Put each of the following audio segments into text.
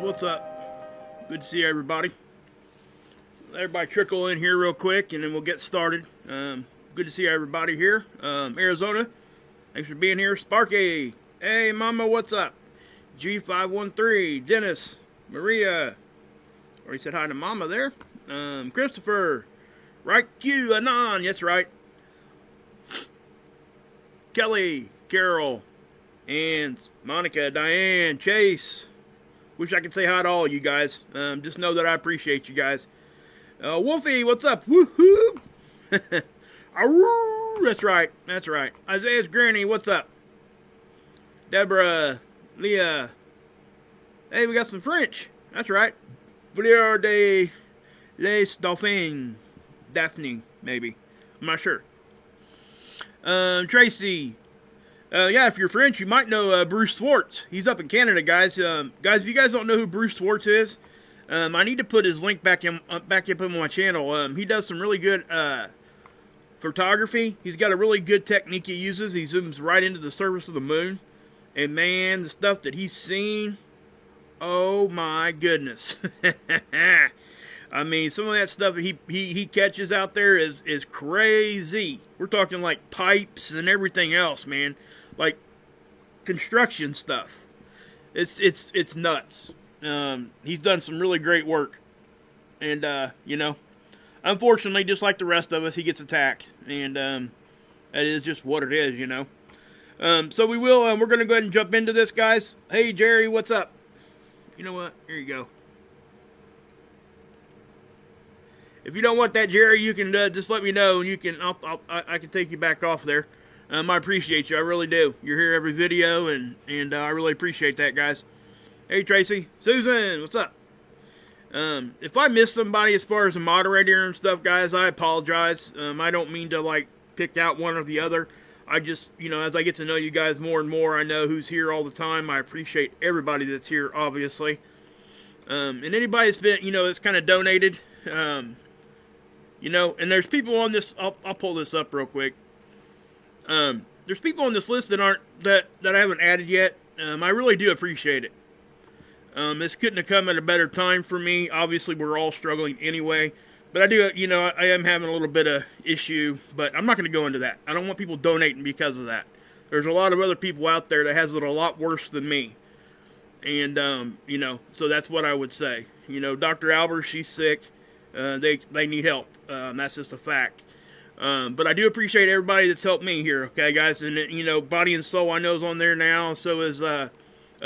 what's up? Good to see everybody. Everybody trickle in here real quick and then we'll get started. Good to see everybody here. Arizona, thanks for being here. Sparky, hey mama, what's up? G513, Dennis, Maria, already said hi to mama there. Christopher, right Q, Anon, that's right. Kelly, Carol, and Monica, Diane, Chase. Wish I could say hi to all you guys. Just know that I appreciate you guys. Wolfie, what's up? Woohoo! That's right. That's right. Isaiah's granny, what's up? Deborah, Leah. Hey, we got some French. That's right. Fleur de les Dauphins. Daphne, maybe. I'm not sure. Tracy. Yeah, if you're French, you might know Bruce Swartz. He's up in Canada, guys. Guys, if you guys don't know who Bruce Swartz is, I need to put his link back up on my channel. He does some really good photography. He's got a really good technique he uses. He zooms right into the surface of the moon. And man, the stuff that he's seen, oh my goodness. I mean, some of that stuff he catches out there is crazy. We're talking like pipes and everything else, man. Like construction stuff. It's nuts. He's done some really great work. And, you know, unfortunately, just like the rest of us, he gets attacked. And that is just what it is, you know. So we're going to go ahead and jump into this, guys. Hey, Jerry, what's up? You know what? Here you go. If you don't want that, Jerry, you can just let me know, and you can I can take you back off there. I appreciate you. I really do. You're here every video, and I really appreciate that, guys. Hey, Tracy. Susan, what's up? If I miss somebody as far as a moderator and stuff, guys, I apologize. I don't mean to, like, pick out one or the other. I just, you know, as I get to know you guys more and more, I know who's here all the time. I appreciate everybody that's here, obviously. And anybody that's been, you know, that's kind of donated, you know, and there's people on this, I'll pull this up real quick. There's people on this list that I haven't added yet. I really do appreciate it. This couldn't have come at a better time for me. Obviously, we're all struggling anyway. But I do, you know, I am having a little bit of issue, but I'm not going to go into that. I don't want people donating because of that. There's a lot of other people out there that has it a lot worse than me. And, you know, so that's what I would say. You know, Dr. Albert, she's sick. They need help. That's just a fact. But I do appreciate everybody that's helped me here, okay, guys? And, you know, Body and Soul I know is on there now. So is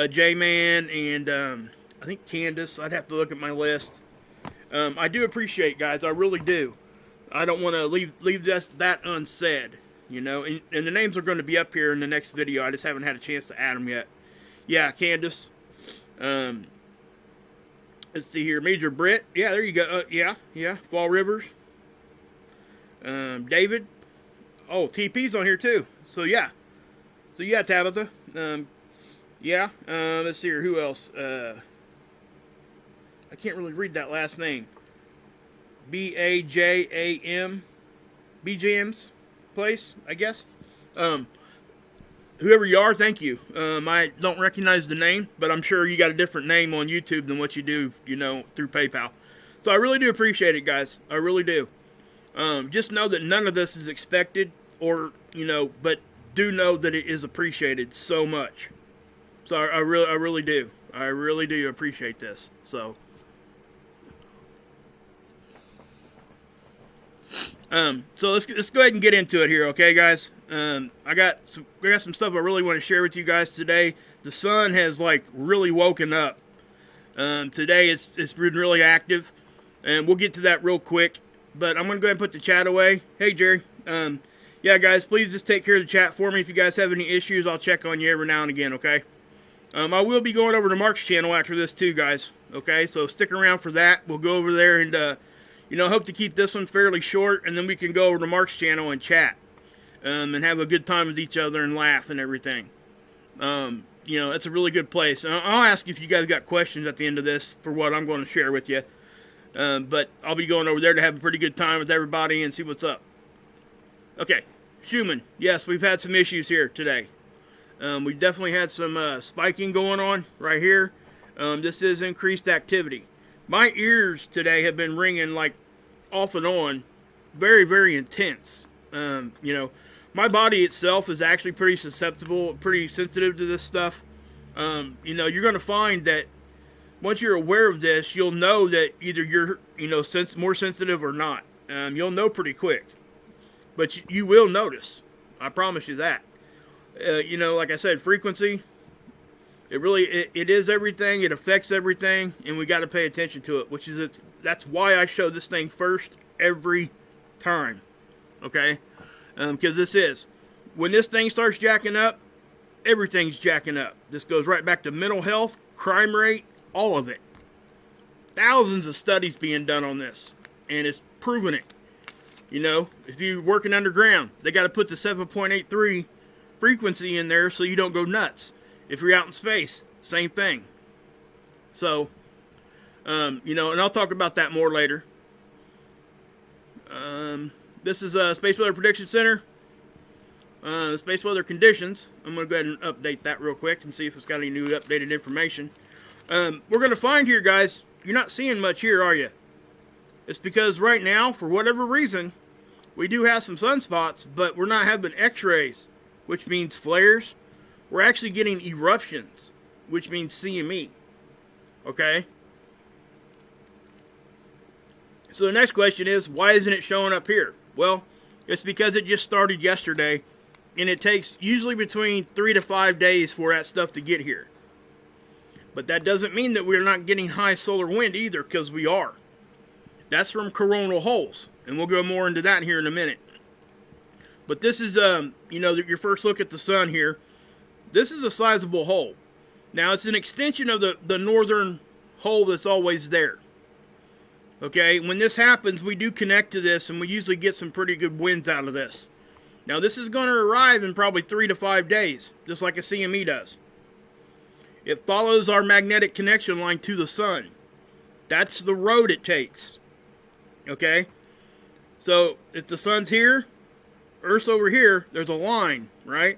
J-Man and I think Candace. I'd have to look at my list. I do appreciate, guys. I really do. I don't want to leave that unsaid, you know. And the names are going to be up here in the next video. I just haven't had a chance to add them yet. Yeah, Candace. Let's see here. Major Britt. Yeah, there you go. Yeah. Fall Rivers. David. Oh, TP's on here too. So yeah, Tabitha. Yeah. Let's see here. Who else? I can't really read that last name. B-A-J-A-M. B-Jam's place, I guess. Whoever you are, thank you. I don't recognize the name, but I'm sure you got a different name on YouTube than what you do, you know, through PayPal. So I really do appreciate it, guys. I really do. Just know that none of this is expected, or, you know, but do know that it is appreciated so much. So I really do. I really do appreciate this. So let's go ahead and get into it here, okay, guys? I got some stuff I really want to share with you guys today. The sun has like really woken up. Today it's been really active, and we'll get to that real quick. But I'm gonna go ahead and put the chat away. Hey, Jerry. Yeah, guys, please just take care of the chat for me. If you guys have any issues, I'll check on you every now and again, okay? I will be going over to Mark's channel after this too, guys. Okay, so stick around for that. We'll go over there and you know, hope to keep this one fairly short, and then we can go over to Mark's channel and chat, and have a good time with each other and laugh and everything. You know, it's a really good place. I'll ask if you guys got questions at the end of this for what I'm going to share with you. But I'll be going over there to have a pretty good time with everybody and see what's up. Okay, Schumann. Yes, we've had some issues here today. We definitely had some spiking going on right here. This is increased activity. My ears today have been ringing like off and on, very, very intense. You know, my body itself is actually pretty susceptible, pretty sensitive to this stuff. You know, you're going to find that once you're aware of this, you'll know that either you're, you know, more sensitive or not. You'll know pretty quick. But you will notice. I promise you that. You know, like I said, frequency, it is everything. It affects everything. And we got to pay attention to it, that's why I show this thing first every time. Okay? Because when this thing starts jacking up, everything's jacking up. This goes right back to mental health, crime rate, all of it. Thousands of studies being done on this, and it's proven it. You know, if you're working underground, they got to put the 7.83 frequency in there so you don't go nuts. If you're out in space, same thing. So, you know, and I'll talk about that more later. This is a Space Weather Prediction Center. Space weather conditions. I'm going to go ahead and update that real quick and see if it's got any new updated information. We're going to find here, guys, you're not seeing much here, are you? It's because right now, for whatever reason, we do have some sunspots, but we're not having X-rays, which means flares. We're actually getting eruptions, which means CME. Okay? So the next question is, why isn't it showing up here? Well, it's because it just started yesterday, and it takes usually between 3 to 5 days for that stuff to get here. But that doesn't mean that we're not getting high solar wind either, because we are. That's from coronal holes, and we'll go more into that here in a minute. But this is, you know, your first look at the sun here. This is a sizable hole. Now, it's an extension of the northern hole that's always there. Okay, when this happens, we do connect to this, and we usually get some pretty good winds out of this. Now, this is going to arrive in probably 3 to 5 days, just like a CME does. It follows our magnetic connection line to the sun. That's the road it takes. Okay? So, if the sun's here, Earth's over here, there's a line, right?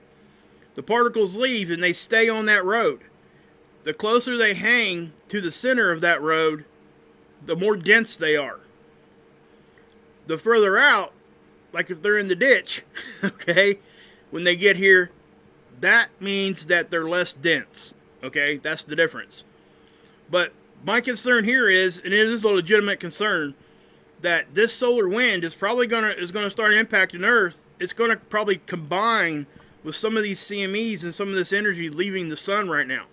The particles leave, and they stay on that road. The closer they hang to the center of that road, the more dense they are. The further out, like if they're in the ditch, okay, when they get here, that means that they're less dense. Okay, that's the difference. But my concern here is, and it is a legitimate concern, that this solar wind is probably gonna start impacting Earth. It's gonna probably combine with some of these CMEs and some of this energy leaving the sun right now.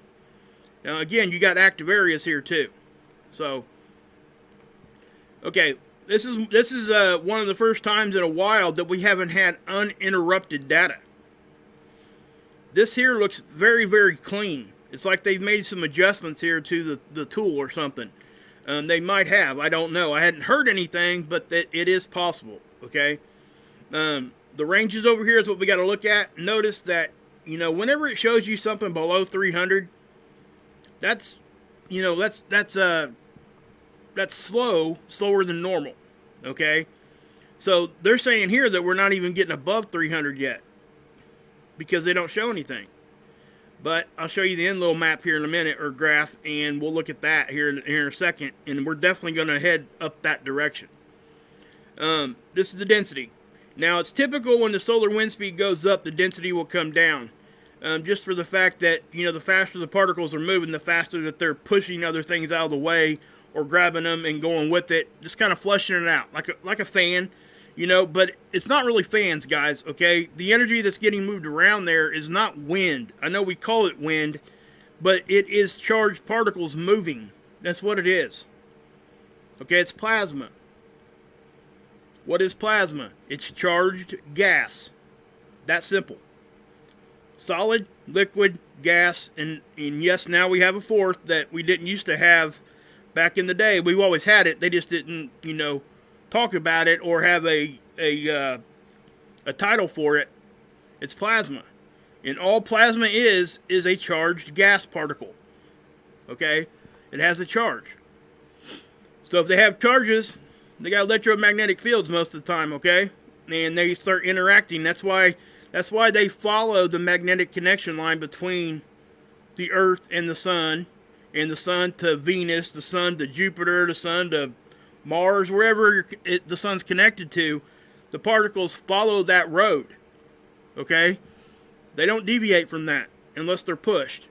Now again, you got active areas here too. So, okay, this is one of the first times in a while that we haven't had uninterrupted data. This here looks very, very clean. It's like they've made some adjustments here to the tool or something. They might have. I don't know. I hadn't heard anything, but it is possible. Okay. The ranges over here is what we got to look at. Notice that, you know, whenever it shows you something below 300, that's slower than normal. Okay. So they're saying here that we're not even getting above 300 yet because they don't show anything. But I'll show you the end little map here in a minute, or graph, and we'll look at that here in a second. And we're definitely going to head up that direction. This is the density. Now, it's typical when the solar wind speed goes up, the density will come down. Just for the fact that, you know, the faster the particles are moving, the faster that they're pushing other things out of the way or grabbing them and going with it, just kind of flushing it out like a fan. You know, but it's not really fans, guys, okay? The energy that's getting moved around there is not wind. I know we call it wind, but it is charged particles moving. That's what it is. Okay, it's plasma. What is plasma? It's charged gas. That simple. Solid, liquid, gas, and yes, now we have a fourth that we didn't used to have back in the day. We've always had it. They just didn't, you know, talk about it or have a title for it. It's plasma, and all plasma is a charged gas particle. Okay, it has a charge. So if they have charges, they got electromagnetic fields most of the time. Okay, and they start interacting. That's why they follow the magnetic connection line between the Earth and the sun, and the sun to Venus, the sun to Jupiter, the sun to Mars, wherever the sun's connected to, the particles follow that road. Okay? They don't deviate from that unless they're pushed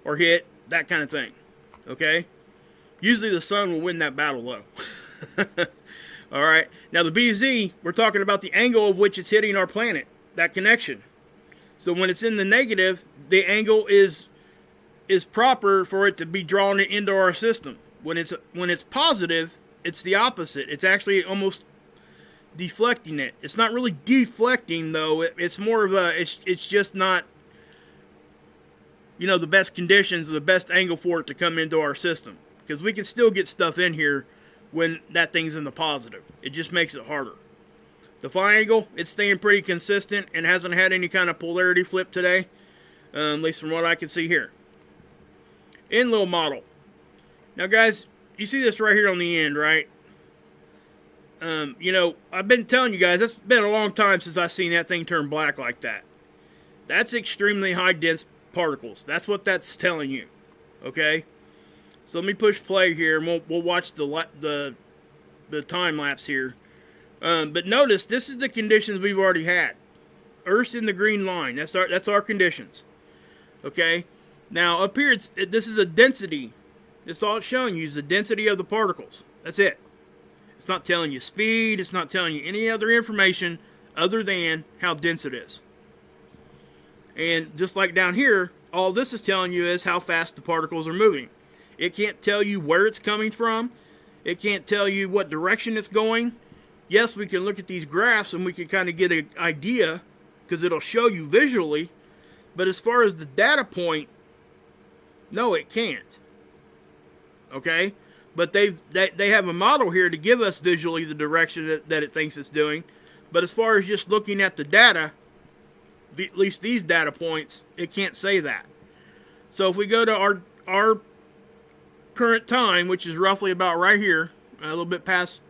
or hit, that kind of thing. Okay? Usually the sun will win that battle, though. Alright? Now the BZ, we're talking about the angle of which it's hitting our planet. That connection. So when it's in the negative, the angle is proper for it to be drawn into our system. When it's positive, it's the opposite. It's actually almost deflecting it. It's not really deflecting, though. It's more of a, it's just not, the best conditions or the best angle for it to come into our system. Because we can still get stuff in here when that thing's in the positive. It just makes it harder. The phi angle, it's staying pretty consistent and hasn't had any kind of polarity flip today. At least from what I can see here. In little model. Now guys, you see this right here on the end, right? I've been telling you guys, it's been a long time since I've seen that thing turn black like that. That's extremely high dense particles. That's what that's telling you. Okay? So let me push play here and we'll watch the time lapse here. But notice, this is the conditions we've already had. Earth's in the green line. That's our conditions. Okay? Now, up here, this is a density. That's all it's showing you is the density of the particles. That's it. It's not telling you speed. It's not telling you any other information other than how dense it is. And just like down here, all this is telling you is how fast the particles are moving. It can't tell you where it's coming from. It can't tell you what direction it's going. Yes, we can look at these graphs and we can kind of get an idea because it'll show you visually. But as far as the data point, no, it can't. Okay? But they have a model here to give us visually the direction that it thinks it's doing. But as far as just looking at the data, at least these data points, it can't say that. So if we go to our current time, which is roughly about right here, a little bit past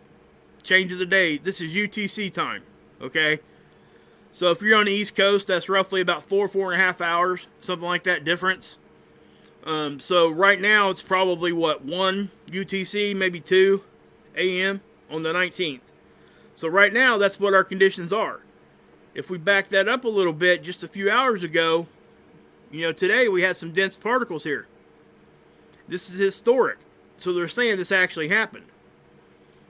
change of the day, this is UTC time. Okay? So if you're on the East Coast, that's roughly about 4.5 hours, something like that difference. So right now it's probably 1 UTC, maybe 2 AM on the 19th. So right now that's what our conditions are. If we back that up a little bit, just a few hours ago, today we had some dense particles here. This is historic. So they're saying this actually happened.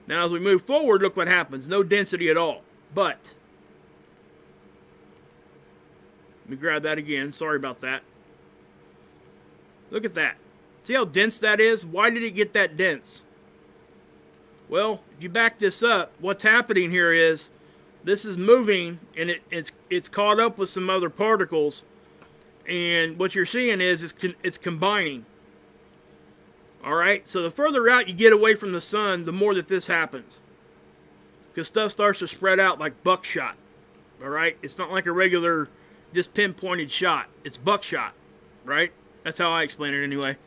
Now as we move forward, look what happens. No density at all. But let me grab that again. Sorry about that. Look at that. See how dense that is? Why did it get that dense? Well, if you back this up, what's happening here is this is moving and it's caught up with some other particles, and what you're seeing is it's combining. All right? So the further out you get away from the sun, the more that this happens. Because stuff starts to spread out like buckshot. All right? It's not like a regular just pinpointed shot. It's buckshot, right? That's how I explain it anyway.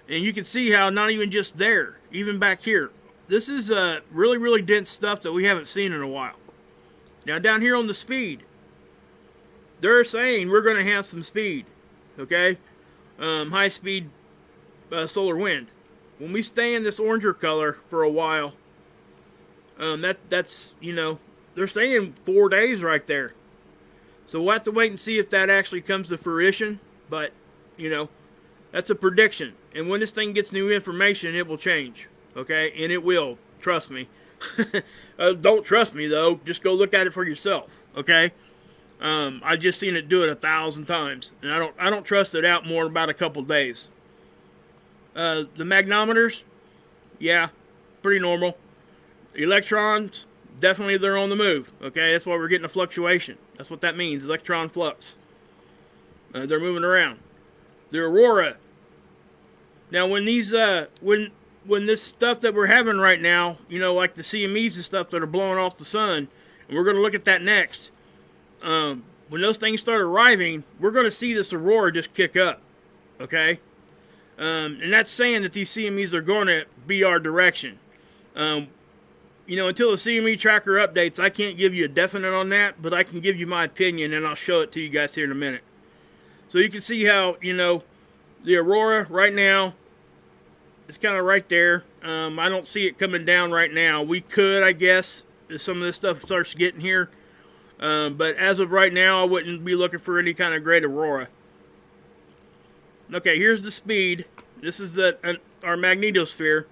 And you can see how not even just there, even back here. This is really, really dense stuff that we haven't seen in a while. Now down here on the speed, they're saying we're going to have some speed. Okay? High speed solar wind. When we stay in this oranger color for a while, that's, they're saying 4 days right there. So we'll have to wait and see if that actually comes to fruition. But that's a prediction. And when this thing gets new information, it will change. Okay? And it will. Trust me. Don't trust me, though. Just go look at it for yourself. Okay? I've just seen it do it 1,000 times. And I don't trust it out more than about a couple days. The magnometers, yeah, pretty normal. Electrons, definitely they're on the move. Okay? That's why we're getting a fluctuation. That's what that means. Electron flux. They're moving around. The aurora. Now, when these, when this stuff that we're having right now, like the CMEs and stuff that are blowing off the sun, and we're going to look at that next. When those things start arriving, we're going to see this aurora just kick up. Okay? And that's saying that these CMEs are going to be our direction. Until the CME tracker updates, I can't give you a definite on that, but I can give you my opinion, and I'll show it to you guys here in a minute. So you can see how, The aurora right now, it's kind of right there. I don't see it coming down right now. We could, I guess, if some of this stuff starts getting here. But as of right now, I wouldn't be looking for any kind of great aurora. Okay, here's the speed. This is our magnetosphere.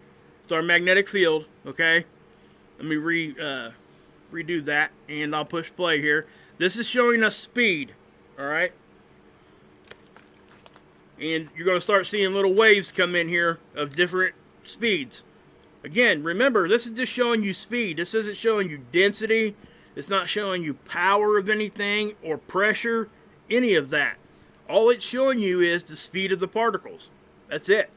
It's our magnetic field, okay? Let me redo that, and I'll push play here. This is showing us speed, all right? And you're going to start seeing little waves come in here of different speeds. Again, remember, this is just showing you speed. This isn't showing you density. It's not showing you power of anything or pressure, any of that. All it's showing you is the speed of the particles. That's it.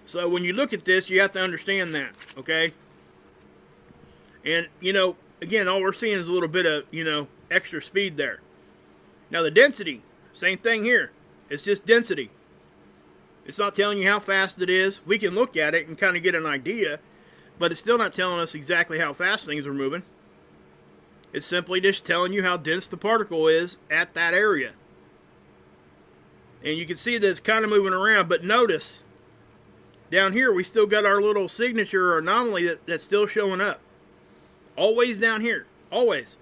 So when you look at this, you have to understand that, okay? And, you know, again, all we're seeing is a little bit of, you know, extra speed there. Now the density, same thing here. It's just density. It's not telling you how fast it is. We can look at it and kind of get an idea, but it's still not telling us exactly how fast things are moving. It's simply just telling you how dense the particle is at that area. And you can see that it's kind of moving around, but notice, down here we still got our little signature or anomaly that's still showing up. Always down here. Always.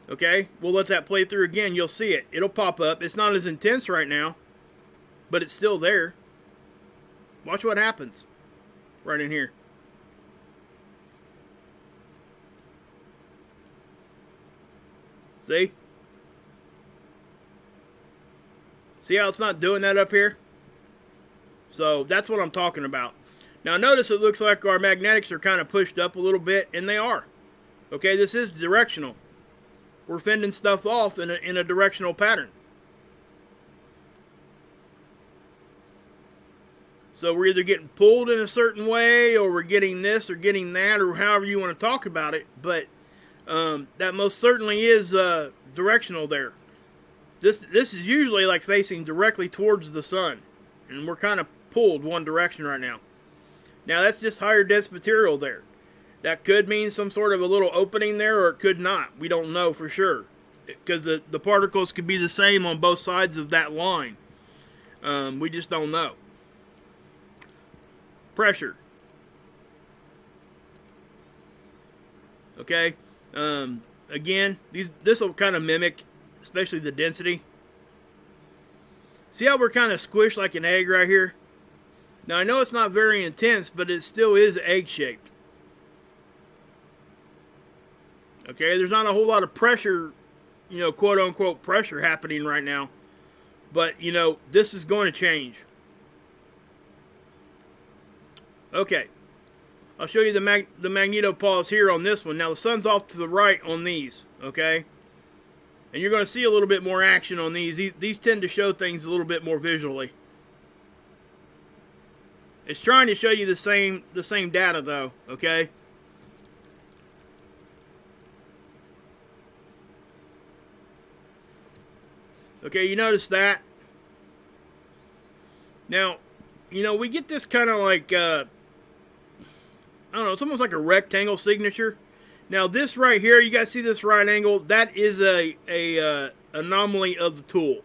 Okay, we'll let that play through again. You'll see it. It'll pop up. It's not as intense right now, but it's still there. Watch what happens right in here. See? See how it's not doing that up here? So that's what I'm talking about. Now notice it looks like our magnetics are kind of pushed up a little bit, and they are. Okay, this is directional. We're fending stuff off in a directional pattern. So we're either getting pulled in a certain way, or we're getting this or getting that, or however you want to talk about it. But that most certainly is directional there. This is usually like facing directly towards the sun, and we're kind of pulled one direction right now. Now that's just higher dense material there. That could mean some sort of a little opening there, or it could not. We don't know for sure, because the particles could be the same on both sides of that line. We just don't know. Pressure. Okay. Again, this will kind of mimic, especially the density. See how we're kind of squished like an egg right here? Now I know it's not very intense, but it still is egg-shaped. Okay, there's not a whole lot of pressure, you know, quote-unquote pressure happening right now. But, you know, this is going to change. Okay. I'll show you the magnetopause here on this one. Now, the sun's off to the right on these, okay? And you're going to see a little bit more action on these. These tend to show things a little bit more visually. It's trying to show you the same data, though, okay? Okay, you notice that? Now, you know, we get this kind of like, I don't know, it's almost like a rectangle signature. Now, this right here, you guys see this right angle? That is a anomaly of the tool.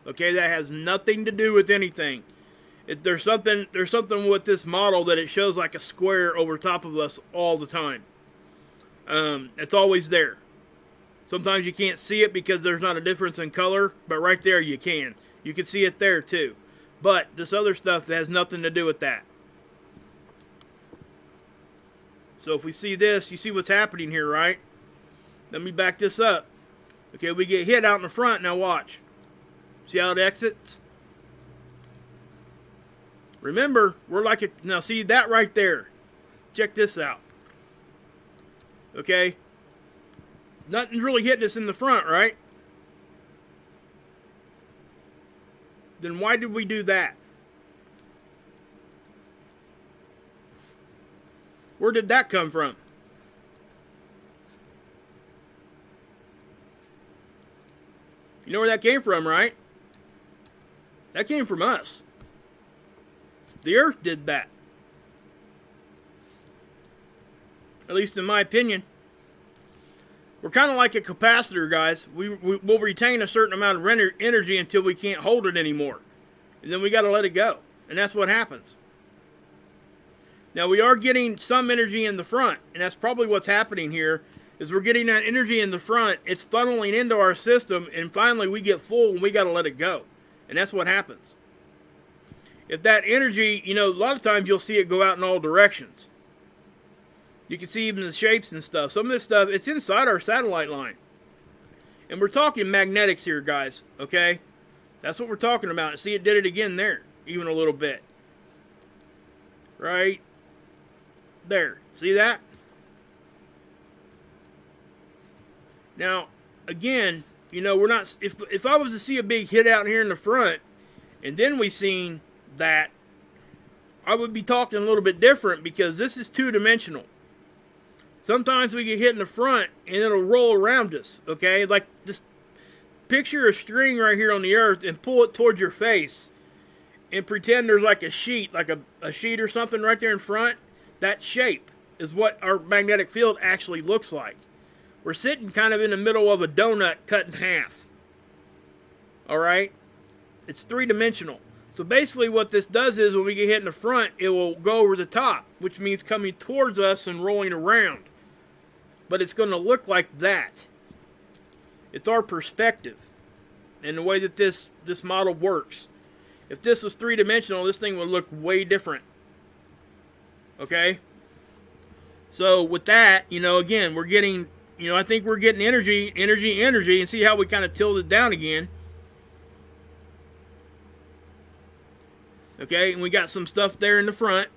Okay, that has nothing to do with anything. There's something with this model that it shows like a square over top of us all the time. It's always there. Sometimes you can't see it because there's not a difference in color, but right there you can. You can see it there too. But this other stuff has nothing to do with that. So if we see this, you see what's happening here, right? Let me back this up. Okay, we get hit out in the front. Now watch. See how it exits? Remember, we're like a... Now see that right there. Check this out. Okay? Nothing's really hitting us in the front, right? Then why did we do that? Where did that come from? You know where that came from, right? That came from us. The Earth did that. At least in my opinion. We're kind of like a capacitor, guys. We'll retain a certain amount of energy until we can't hold it anymore. And then we got to let it go. And that's what happens. Now, we are getting some energy in the front. And that's probably what's happening here. Is we're getting that energy in the front. It's funneling into our system. And finally, we get full and we got to let it go. And that's what happens. If that energy, you know, a lot of times you'll see it go out in all directions. You can see even the shapes and stuff. Some of this stuff, it's inside our satellite line. And we're talking magnetics here, guys. Okay? That's what we're talking about. See, it did it again there. Even a little bit. Right there. See that? Now, again, you know, we're not... If I was to see a big hit out here in the front, and then we seen that, I would be talking a little bit different, because this is two-dimensional. Sometimes we get hit in the front and it'll roll around us, okay? Like, just picture a string right here on the earth and pull it towards your face and pretend there's like a sheet, like a sheet or something right there in front. That shape is what our magnetic field actually looks like. We're sitting kind of in the middle of a donut cut in half. Alright? It's three-dimensional. So basically what this does is when we get hit in the front, it will go over the top, which means coming towards us and rolling around. But it's going to look like that. It's our perspective and the way that this model works. If this was three-dimensional, this thing would look way different. Okay? So with that, you know, again, we're getting, you know, I think we're getting energy, and see how we kind of tilt it down again. Okay, and we got some stuff there in the front.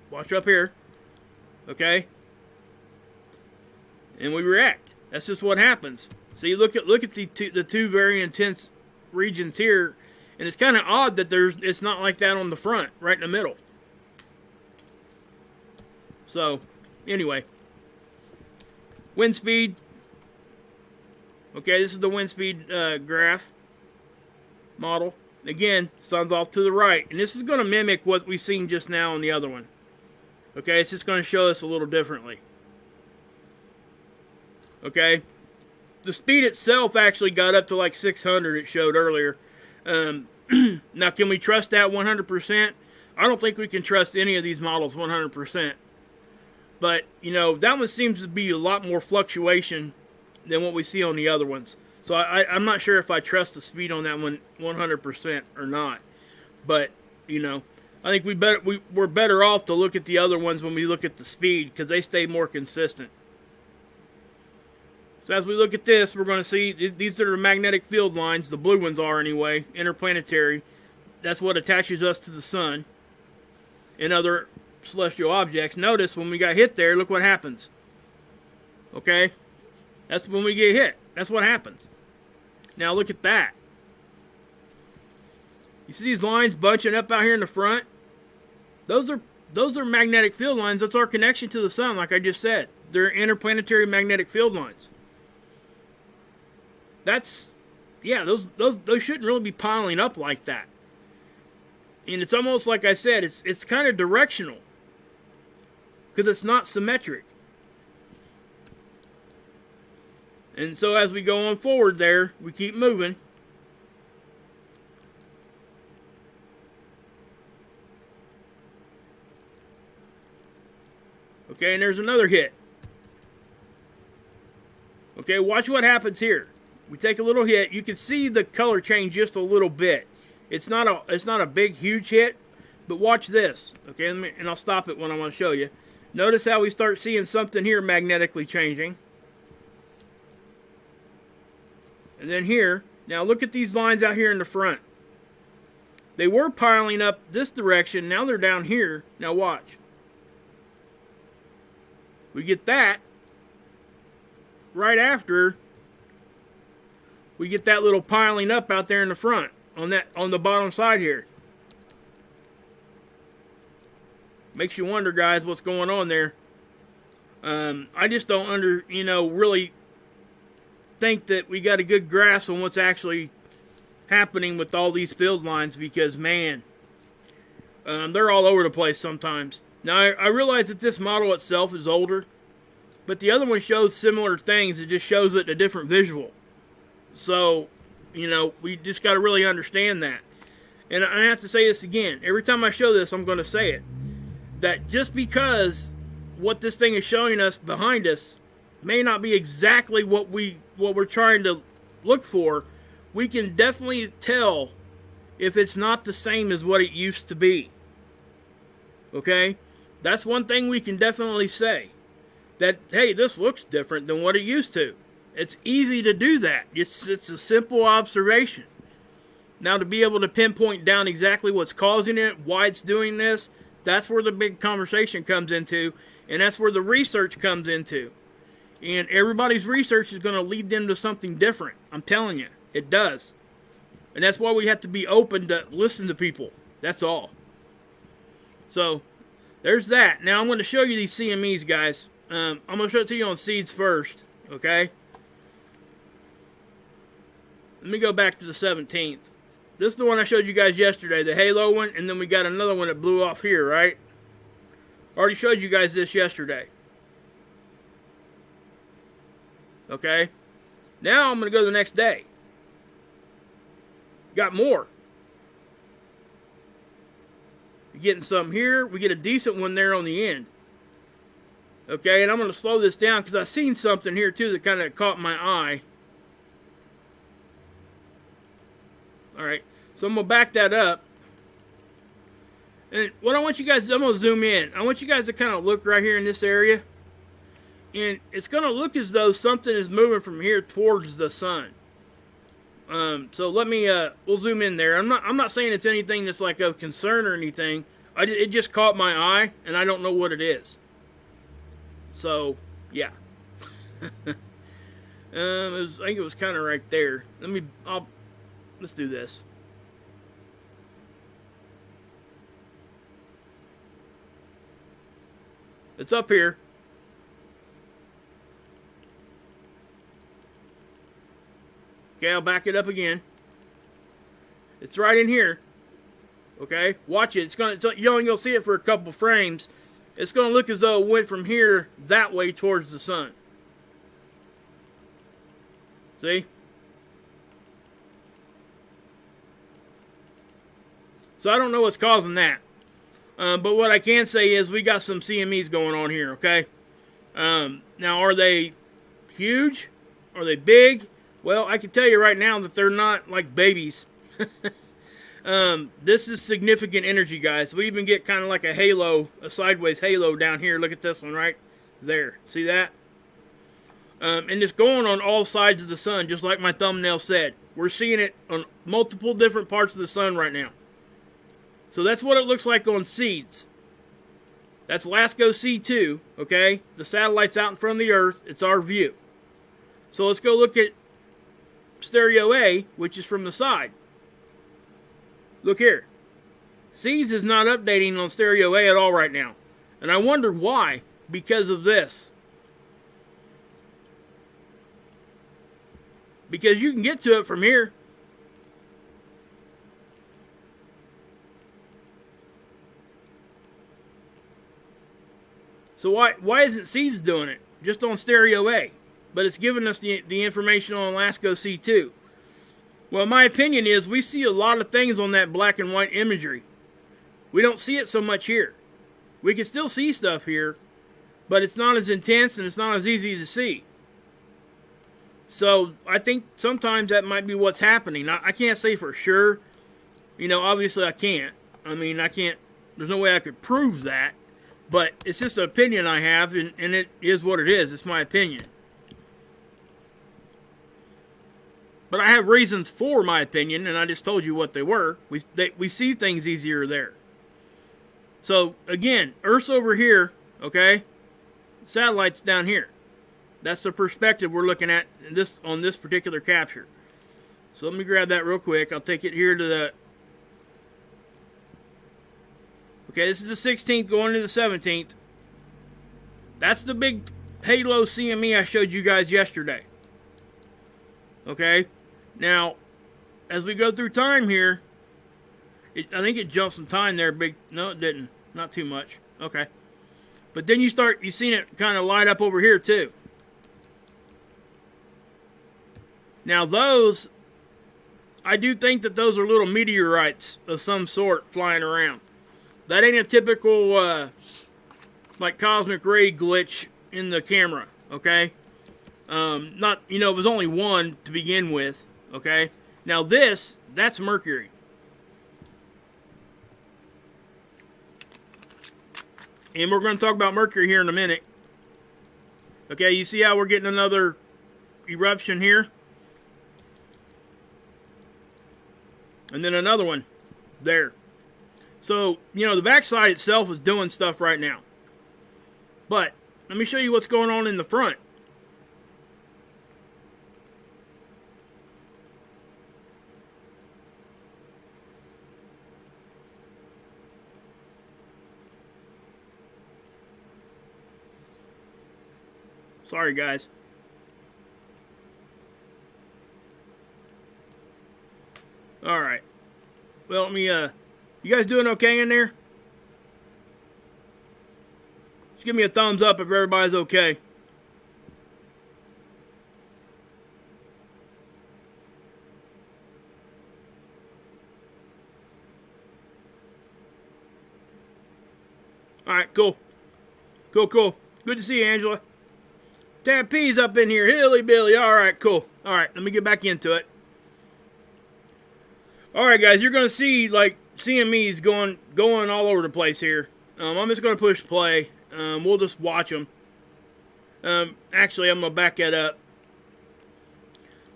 Watch up here. Okay? And we react. That's just what happens. See, look at the two very intense regions here, and it's kind of odd that it's not like that on the front, right in the middle. So, anyway, wind speed. Okay, this is the wind speed graph model. Again, sun's off to the right, and this is going to mimic what we've seen just now on the other one. Okay, it's just going to show us a little differently. Okay, the speed itself actually got up to like 600, it showed earlier. Now, can we trust that 100%? I don't think we can trust any of these models 100%. But, you know, that one seems to be a lot more fluctuation than what we see on the other ones. So I'm not sure if I trust the speed on that one 100% or not. But, you know, I think we're better off to look at the other ones when we look at the speed, because they stay more consistent. So as we look at this, we're going to see these are the magnetic field lines. The blue ones are anyway, interplanetary. That's what attaches us to the sun and other celestial objects. Notice when we got hit there, look what happens. Okay? That's when we get hit. That's what happens. Now look at that. You see these lines bunching up out here in the front? Those are magnetic field lines. That's our connection to the sun, like I just said. They're interplanetary magnetic field lines. That's, yeah, those shouldn't really be piling up like that. And it's almost like I said, it's kind of directional, because it's not symmetric. And so as we go on forward there, we keep moving. Okay, and there's another hit. Okay, watch what happens here. We take a little hit. You can see the color change just a little bit. It's not a big, huge hit, but watch this. Okay, and I'll stop it when I want to show you. Notice how we start seeing something here magnetically changing. And then here, now look at these lines out here in the front. They were piling up this direction. Now they're down here. Now watch. We get that. Right after, we get that little piling up out there in the front. On the bottom side here. Makes you wonder, guys, what's going on there. I just don't really think that we got a good grasp on what's actually happening with all these field lines, because, man, they're all over the place sometimes. Now, I realize that this model itself is older, But the other one shows similar things. It just shows it in a different visual. So, you know, we just got to really understand that. And I have to say this again. Every time I show this, I'm going to say it. That just because what this thing is showing us behind us may not be exactly what we're trying to look for, we can definitely tell if it's not the same as what it used to be. Okay? That's one thing we can definitely say. That, hey, this looks different than what it used to. It's easy to do that. It's a simple observation. Now, to be able to pinpoint down exactly what's causing it, why it's doing this, that's where the big conversation comes into, and that's where the research comes into. And everybody's research is going to lead them to something different. I'm telling you, it does. And that's why we have to be open to listen to people. That's all. So, there's that. Now, I'm going to show you these CMEs, guys. I'm going to show it to you on seeds first, okay? Let me go back to the 17th. This is the one I showed you guys yesterday, the halo one, and then we got another one that blew off here, right? Already showed you guys this yesterday. Okay? Now I'm going to go to the next day. Got more. You're getting some here. We get a decent one there on the end. Okay, and I'm going to slow this down because I've seen something here too that kind of caught my eye. Alright, so I'm going to back that up. And what I want you guys to do, I'm going to zoom in. I want you guys to kind of look right here in this area. And it's going to look as though something is moving from here towards the sun. So let me, we'll zoom in there. I'm not saying it's anything that's like of concern or anything. It just caught my eye, and I don't know what it is. So, yeah. I think it was kind of right there. Let's do this. It's up here. Okay, I'll back it up again. It's right in here. Okay, watch it. You're only gonna see it for a couple frames. It's gonna look as though it went from here that way towards the sun. See? So I don't know what's causing that. But what I can say is we got some CMEs going on here, okay? Now, are they huge? Are they big? Well, I can tell you right now that they're not like babies. This is significant energy, guys. We even get kind of like a halo, a sideways halo down here. Look at this one right there. See that? And it's going on all sides of the sun, just like my thumbnail said. We're seeing it on multiple different parts of the sun right now. So that's what it looks like on seeds. That's LASCO C2, okay? The satellite's out in front of the Earth. It's our view. So let's go look at stereo A, which is from the side. Look here. Seeds is not updating on stereo A at all right now. And I wonder why. Because of this. Because you can get to it from here. So why isn't Seeds doing it? Just on stereo A. But it's giving us the information on LASCO C2. Well, my opinion is we see a lot of things on that black and white imagery. We don't see it so much here. We can still see stuff here, but it's not as intense and it's not as easy to see. So I think sometimes that might be what's happening. I can't say for sure. You know, obviously I can't. I mean, I can't. There's no way I could prove that. But it's just an opinion I have, and it is what it is. It's my opinion. But I have reasons for my opinion, and I just told you what they were. We see things easier there. So, again, Earth's over here, okay? Satellite's down here. That's the perspective we're looking at on this particular capture. So let me grab that real quick. I'll take it here to the... Okay, this is the 16th going to the 17th. That's the big halo CME I showed you guys yesterday. Okay? Now, as we go through time here, I think it jumped some time there. No, it didn't. Not too much. Okay. But then you seen it kind of light up over here too. Now those, I do think that those are little meteorites of some sort flying around. That ain't a typical like cosmic ray glitch in the camera, okay? Not, you know, it was only one to begin with, okay? Now that's Mercury. And we're going to talk about Mercury here in a minute. Okay, you see how we're getting another eruption here? And then another one there. So, you know, the backside itself is doing stuff right now. But let me show you what's going on in the front. Sorry, guys. All right. Well, let me, you guys doing okay in there? Just give me a thumbs up if everybody's okay. All right, cool. Cool. Good to see you, Angela. Tab P's up in here. Hilly Billy. All right, cool. All right, let me get back into it. All right, guys, you're going to see, like, CMEs going all over the place here. I'm just going to push play. We'll just watch them. Actually, I'm going to back that up.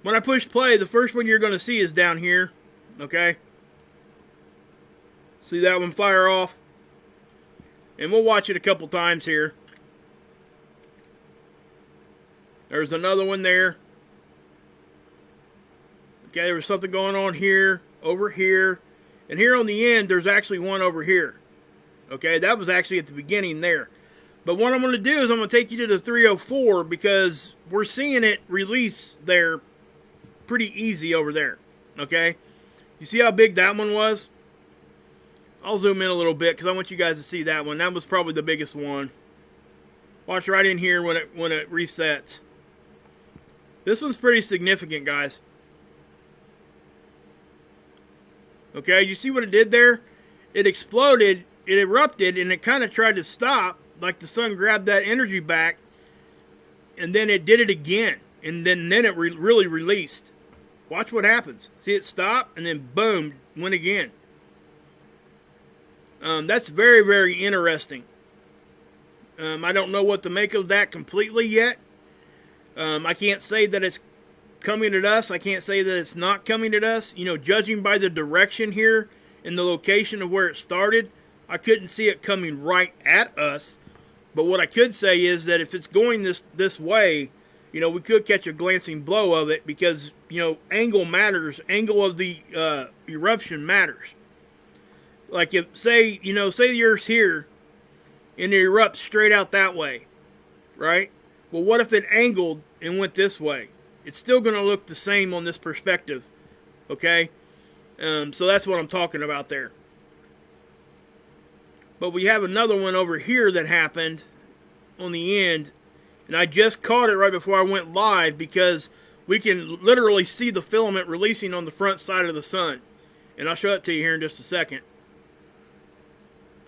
When I push play, the first one you're going to see is down here. Okay? See that one fire off? And we'll watch it a couple times here. There's another one there. Okay, there was something going on here, over here. And here on the end, there's actually one over here. Okay, that was actually at the beginning there. But what I'm going to do is I'm going to take you to the 304 because we're seeing it release there pretty easy over there. Okay, you see how big that one was? I'll zoom in a little bit because I want you guys to see that one. That was probably the biggest one. Watch right in here when it resets. This one's pretty significant, guys. Okay, you see what it did there? It exploded, it erupted, and it kind of tried to stop, like the sun grabbed that energy back, and then it did it again, and then it really released. Watch what happens. See it stop, and then boom, went again. That's very, very interesting. I don't know what to make of that completely yet. I can't say that it's coming at us. I can't say that it's not coming at us. You know, judging by the direction here and the location of where it started, I couldn't see it coming right at us. But what I could say is that if it's going this way, you know, we could catch a glancing blow of it because, you know, angle matters. Angle of the eruption matters. Like if, say the Earth's here and it erupts straight out that way, right? Well, what if it angled and went this way? It's still going to look the same on this perspective, okay? So that's what I'm talking about there. But we have another one over here that happened on the end, and I just caught it right before I went live because we can literally see the filament releasing on the front side of the sun. And I'll show it to you here in just a second.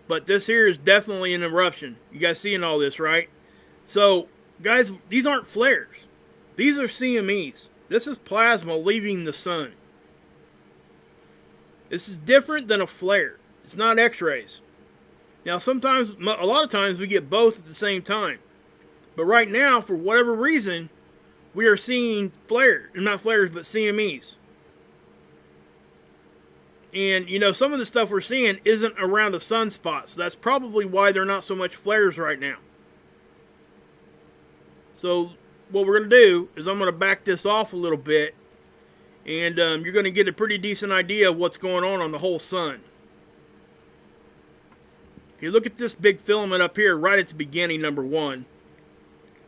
But this here is definitely an eruption. You guys seeing all this, right? So, guys, these aren't flares. These are CMEs. This is plasma leaving the sun. This is different than a flare. It's not X-rays. Now, a lot of times, we get both at the same time. But right now, for whatever reason, we are seeing flares. Not flares, but CMEs. And, you know, some of the stuff we're seeing isn't around the sunspot. So that's probably why they're not so much flares right now. So what we're going to do is I'm going to back this off a little bit. And you're going to get a pretty decent idea of what's going on the whole sun. Okay, look at this big filament up here right at the beginning, number one.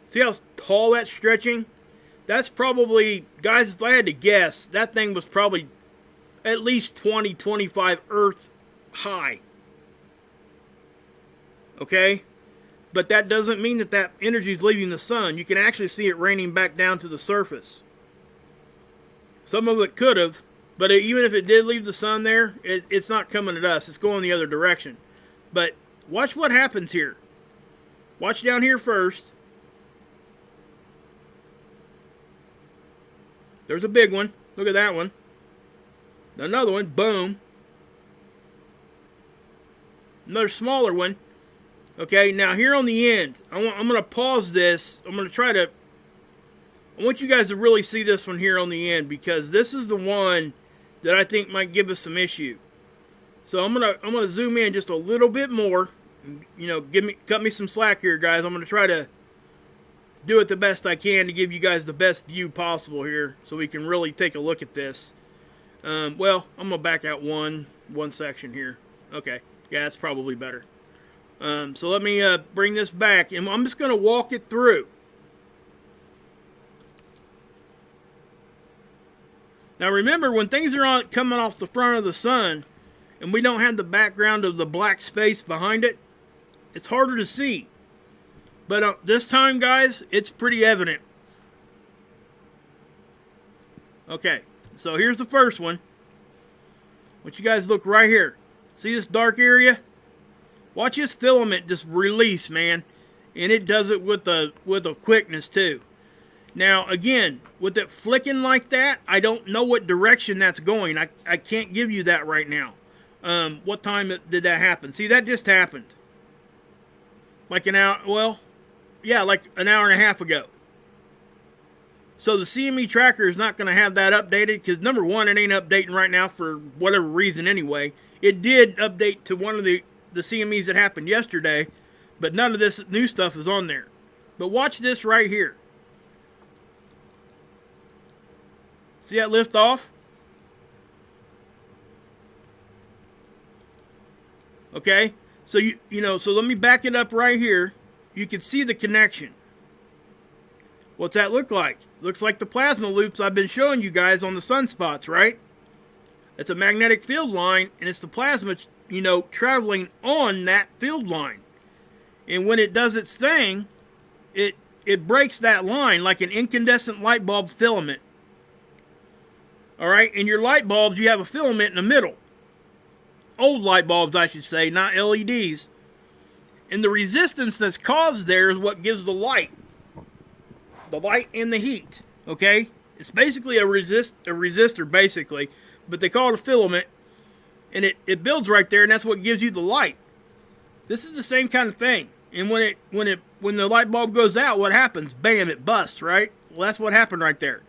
See how tall that's stretching? That's probably, guys, if I had to guess, that thing was probably at least 20, 25 Earth high. Okay? But that doesn't mean that that energy is leaving the sun. You can actually see it raining back down to the surface. Some of it could have, but even if it did leave the sun there, it's not coming at us. It's going the other direction. But watch what happens here. Watch down here first. There's a big one. Look at that one. Another one. Boom. Another smaller one. Okay, now here on the end, I'm going to pause this. I'm going to try to... I want you guys to really see this one here on the end, because this is the one that I think might give us some issue. So I'm gonna zoom in just a little bit more. You know, cut me some slack here, guys. I'm gonna try to do it the best I can to give you guys the best view possible here, so we can really take a look at this. Well, I'm gonna back out one section here. Okay, yeah, that's probably better. So let me bring this back, and I'm just gonna walk it through. Now remember, when things are coming off the front of the sun, and we don't have the background of the black space behind it, it's harder to see. But this time, guys, it's pretty evident. Okay, so here's the first one. I want you guys to look right here. See this dark area? Watch this filament just release, man. And it does it with a quickness, too. Now, again, with it flicking like that, I don't know what direction that's going. I can't give you that right now. What time did that happen? See, that just happened. Like an hour, well, yeah, like an hour and a half ago. So the CME tracker is not going to have that updated, because number one, it ain't updating right now for whatever reason anyway. It did update to one of the CMEs that happened yesterday, but none of this new stuff is on there. But watch this right here. See that lift off? Okay, so so let me back it up right here. You can see the connection. What's that look like? Looks like the plasma loops I've been showing you guys on the sunspots, right? It's a magnetic field line, and it's the plasma, traveling on that field line. And when it does its thing, it breaks that line like an incandescent light bulb filament. All right, in your light bulbs, you have a filament in the middle. Old light bulbs, I should say, not LEDs. And the resistance that's caused there is what gives the light. The light and the heat, okay? It's basically a resistor, basically. But they call it a filament. And it builds right there, and that's what gives you the light. This is the same kind of thing. And when the light bulb goes out, what happens? Bam, it busts, right? Well, that's what happened right there.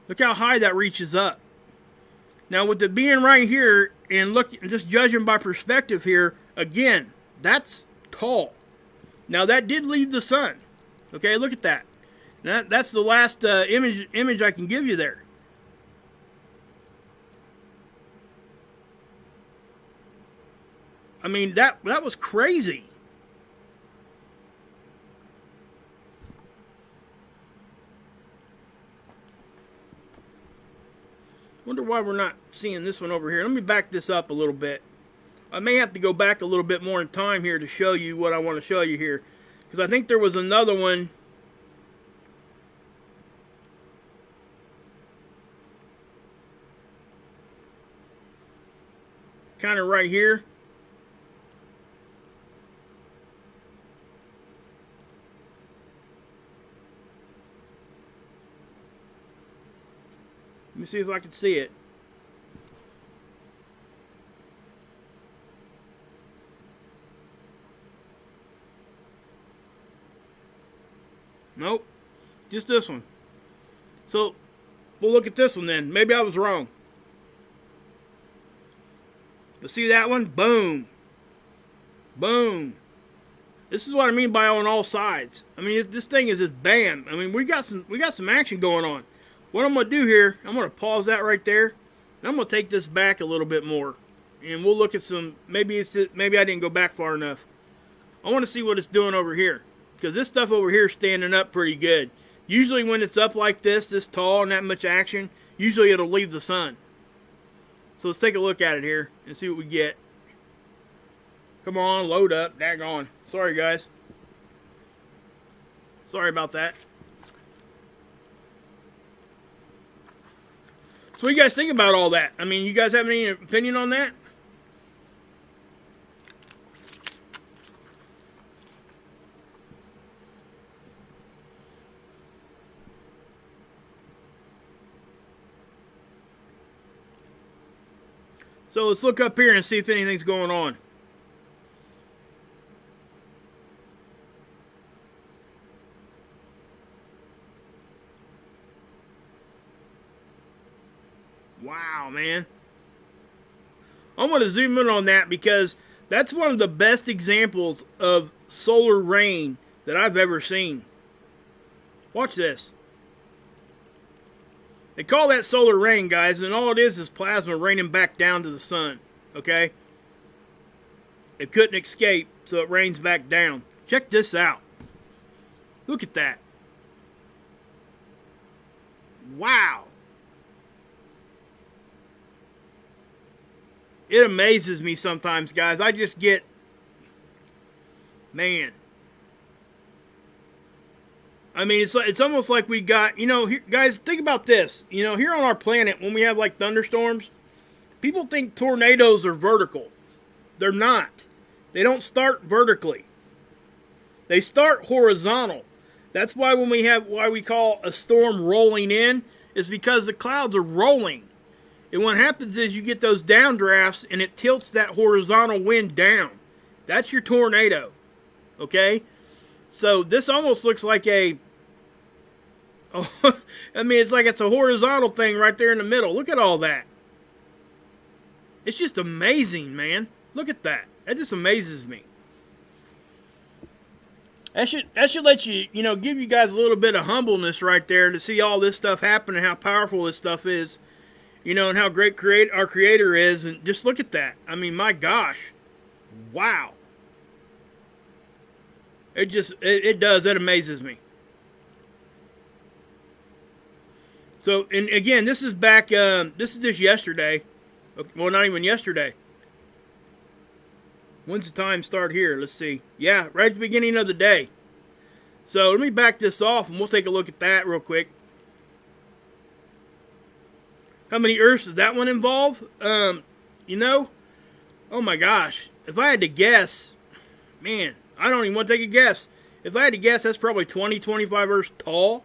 Look how high that reaches up. Now, with it being right here, and just judging by perspective here, again, that's tall. Now, that did leave the sun. Okay, look at that. Now, that's the last image I can give you there. I mean, that was crazy. Wonder why we're not seeing this one over here. Let me back this up a little bit. I may have to go back a little bit more in time here to show you what I want to show you here. Because I think there was another one. Kind of right here. Let me see if I can see it. Nope. Just this one. So, we'll look at this one then. Maybe I was wrong. But see that one? Boom. Boom. This is what I mean by on all sides. I mean, this thing is just bam. I mean, we got some action going on. What I'm going to do here, I'm going to pause that right there. And I'm going to take this back a little bit more. And we'll look at some, maybe I didn't go back far enough. I want to see what it's doing over here. Because this stuff over here is standing up pretty good. Usually when it's up like this tall and that much action, usually it'll leave the sun. So let's take a look at it here and see what we get. Come on, load up. Daggone. Sorry, guys. Sorry about that. So what do you guys think about all that? I mean, you guys have any opinion on that? So let's look up here and see if anything's going on. Wow, man. I'm going to zoom in on that because that's one of the best examples of solar rain that I've ever seen. Watch this. They call that solar rain, guys, and all it is plasma raining back down to the sun, okay? It couldn't escape, so it rains back down. Check this out. Look at that. Wow. It amazes me sometimes, guys. I just get, man. I mean, it's almost like we got, you know, here, guys, think about this. You know, here on our planet, when we have like thunderstorms, people think tornadoes are vertical. They're not. They don't start vertically. They start horizontal. That's why when we have, why we call a storm rolling in, is because the clouds are rolling. And what happens is you get those downdrafts and it tilts that horizontal wind down. That's your tornado. Okay? So this almost looks like a, oh, I mean, it's like it's a horizontal thing right there in the middle. Look at all that. It's just amazing, man. Look at that. That just amazes me. That should let you, you know, give you guys a little bit of humbleness right there to see all this stuff happen and how powerful this stuff is. You know, and how great our Creator is. And just look at that. I mean, my gosh. Wow. It just, it does. It amazes me. So, and again, this is back, this is just yesterday. Well, not even yesterday. When's the time start here? Let's see. Yeah, right at the beginning of the day. So, let me back this off and we'll take a look at that real quick. How many Earths does that one involve? You know, oh my gosh. If I had to guess, man, I don't even want to take a guess. If I had to guess, that's probably 20, 25 Earths tall.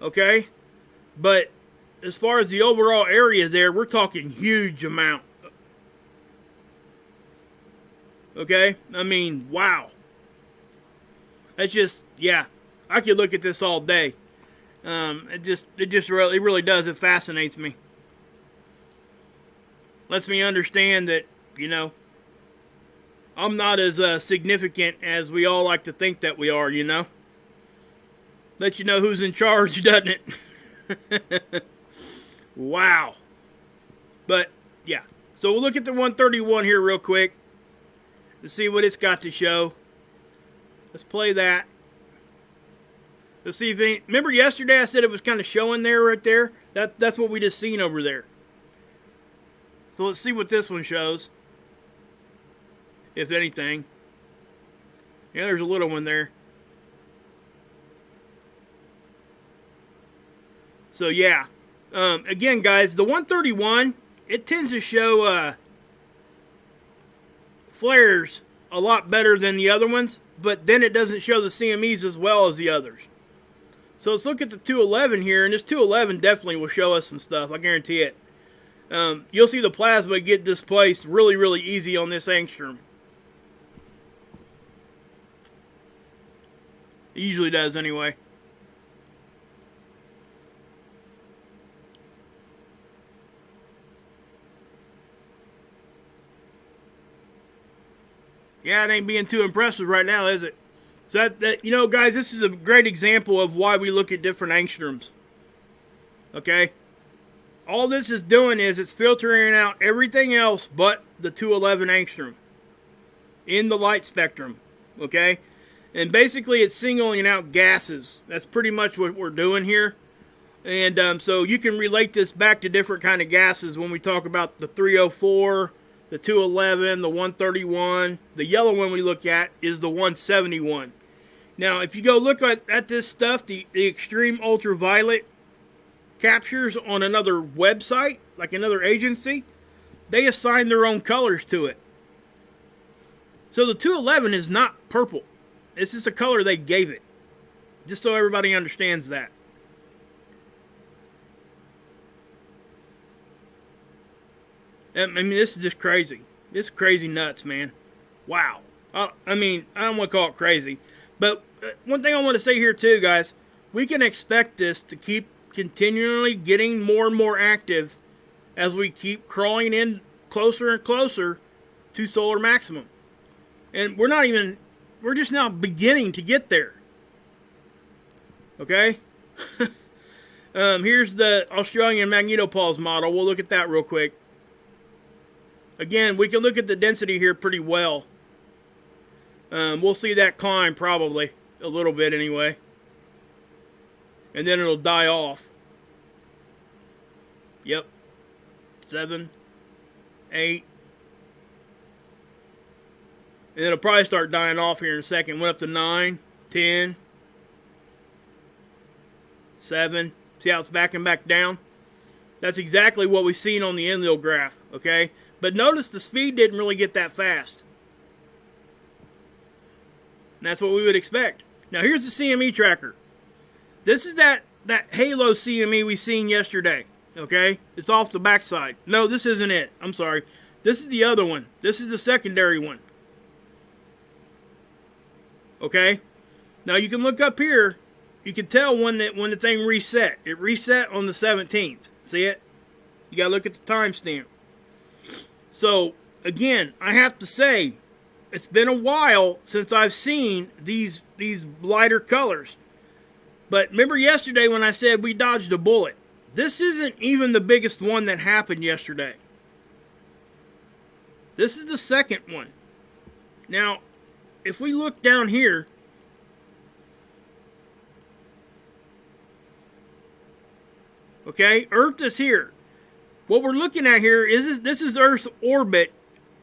Okay? But as far as the overall area there, we're talking huge amount. Okay? I mean, wow. That's just, yeah. I could look at this all day. It really does. It fascinates me. Lets me understand that, you know, I'm not as significant as we all like to think that we are, you know. Let you know who's in charge, doesn't it? Wow. But, yeah. So we'll look at the 131 here real quick to see what it's got to show. Let's play that. Let's see if any, remember yesterday I said it was kind of showing there right there? That's what we just seen over there. So let's see what this one shows. If anything. Yeah, there's a little one there. So yeah. Again, guys, the 131, it tends to show flares a lot better than the other ones. But then it doesn't show the CMEs as well as the others. So let's look at the 211 here, and this 211 definitely will show us some stuff, I guarantee it. You'll see the plasma get displaced really, really easy on this angstrom. It usually does anyway. Yeah, it ain't being too impressive right now, is it? So that you know, guys, this is a great example of why we look at different angstroms. Okay? All this is doing is it's filtering out everything else but the 211 angstrom in the light spectrum. Okay? And basically it's singling out gases. That's pretty much what we're doing here. And so you can relate this back to different kind of gases when we talk about the 304, the 211, the 131. The yellow one we look at is the 171. Now, if you go look at this stuff, the extreme ultraviolet captures on another website, like another agency, they assign their own colors to it. So the 211 is not purple. It's just a color they gave it. Just so everybody understands that. I mean, this is just crazy. It's crazy nuts, man. Wow. I mean, I don't want to call it crazy. But one thing I want to say here too, guys, we can expect this to keep continually getting more and more active as we keep crawling in closer and closer to solar maximum. And we're just now beginning to get there. Okay? Here's the Australian magnetopause model. We'll look at that real quick. Again, we can look at the density here pretty well. We'll see that climb probably, a little bit anyway. And then it'll die off. Yep. 7, 8. And it'll probably start dying off here in a second. Went up to 9, 10, 7. See how it's backing back down? That's exactly what we've seen on the Enlil graph, okay? But notice the speed didn't really get that fast. And that's what we would expect. Now here's the CME tracker. This is that halo CME we seen yesterday, okay? It's off the backside. No, this isn't it. I'm sorry. This is the other one. This is the secondary one. Okay? Now you can look up here. You can tell when the thing reset. It reset on the 17th. See it? You got to look at the timestamp. So, again, I have to say, it's been a while since I've seen these lighter colors. But remember yesterday when I said we dodged a bullet? This isn't even the biggest one that happened yesterday. This is the second one. Now, if we look down here, okay, Earth is here. What we're looking at here is this is Earth's orbit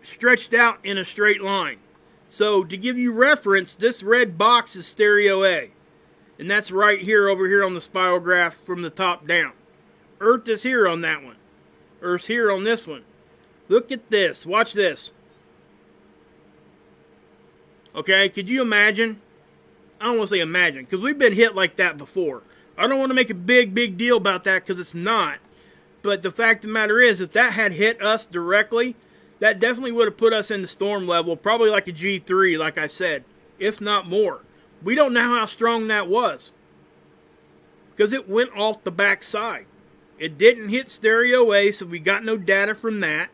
stretched out in a straight line. So to give you reference, this red box is stereo A. And that's right here over here on the spiral graph from the top down. Earth is here on that one. Earth's here on this one. Look at this. Watch this. Okay, could you imagine? I don't want to say imagine, because we've been hit like that before. I don't want to make a big deal about that because it's not. But the fact of the matter is, if that had hit us directly, that definitely would have put us in the storm level, probably like a G3, like I said, if not more. We don't know how strong that was because it went off the back side. It didn't hit stereo A, so we got no data from that.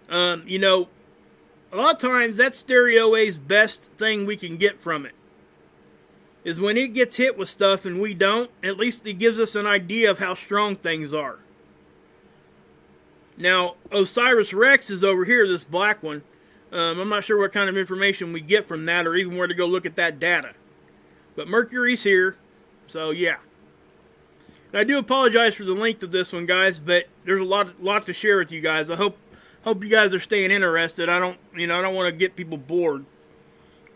You know, a lot of times that's stereo A's best thing we can get from it. Is when it gets hit with stuff and we don't, at least it gives us an idea of how strong things are. Now, OSIRIS-REx is over here, this black one. I'm not sure what kind of information we get from that or even where to go look at that data. But Mercury's here, so yeah. And I do apologize for the length of this one, guys, but there's a lot to share with you guys. I hope you guys are staying interested. I don't want to get people bored.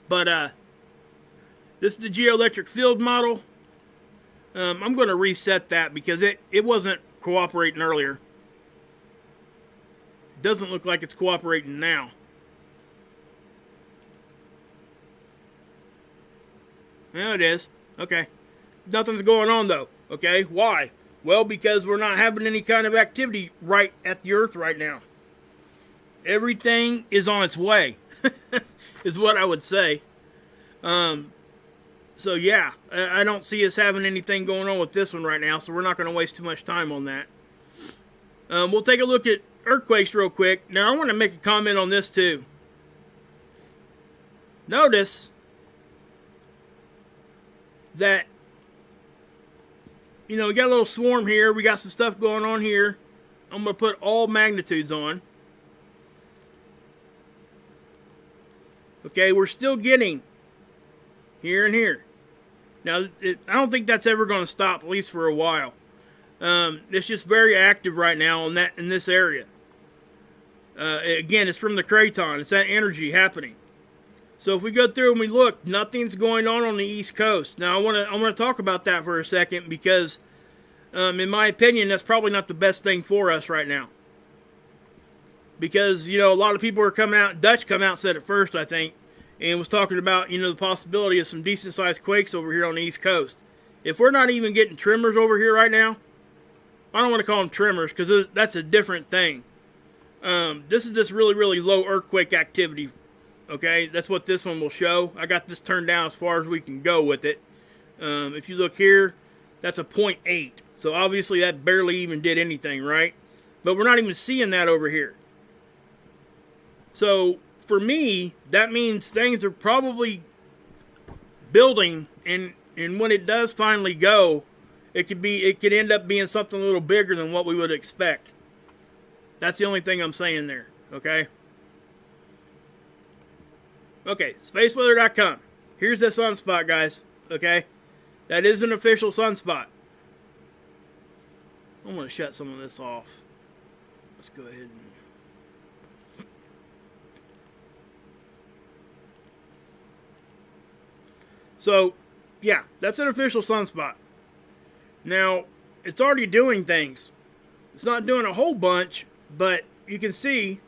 But this is the geoelectric field model. I'm going to reset that because it wasn't cooperating earlier. It doesn't look like it's cooperating now. Yeah, it is. Okay. Nothing's going on though. Okay. Why? Well, because we're not having any kind of activity right at the Earth right now. Everything is on its way, is what I would say. So yeah, I don't see us having anything going on with this one right now, so we're not going to waste too much time on that. We'll take a look at earthquakes real quick. Now I want to make a comment on this too. Notice that, you know, we got a little swarm here. We got some stuff going on here. I'm going to put all magnitudes on. Okay, we're still getting here and here. Now, I don't think that's ever going to stop, at least for a while. It's just very active right now in this area. Again, it's from the craton. It's that energy happening. So if we go through and we look, nothing's going on the East Coast. Now I want to talk about that for a second because, in my opinion, that's probably not the best thing for us right now. Because a lot of people are coming out. Dutch come out and said it first, I think, and was talking about the possibility of some decent sized quakes over here on the East Coast. If we're not even getting tremors over here right now, I don't want to call them tremors because that's a different thing. This is just really, really low earthquake activity. Okay, that's what this one will show. I got this turned down as far as we can go with it. If you look here, that's a 0.8. So obviously that barely even did anything, right? But we're not even seeing that over here. So for me, that means things are probably building, and when it does finally go, it could end up being something a little bigger than what we would expect. That's the only thing I'm saying there, okay? Okay, spaceweather.com. Here's the sunspot, guys, okay? That is an official sunspot. I'm going to shut some of this off. Let's go ahead and... So, yeah, that's an official sunspot. Now, it's already doing things. It's not doing a whole bunch, but you can see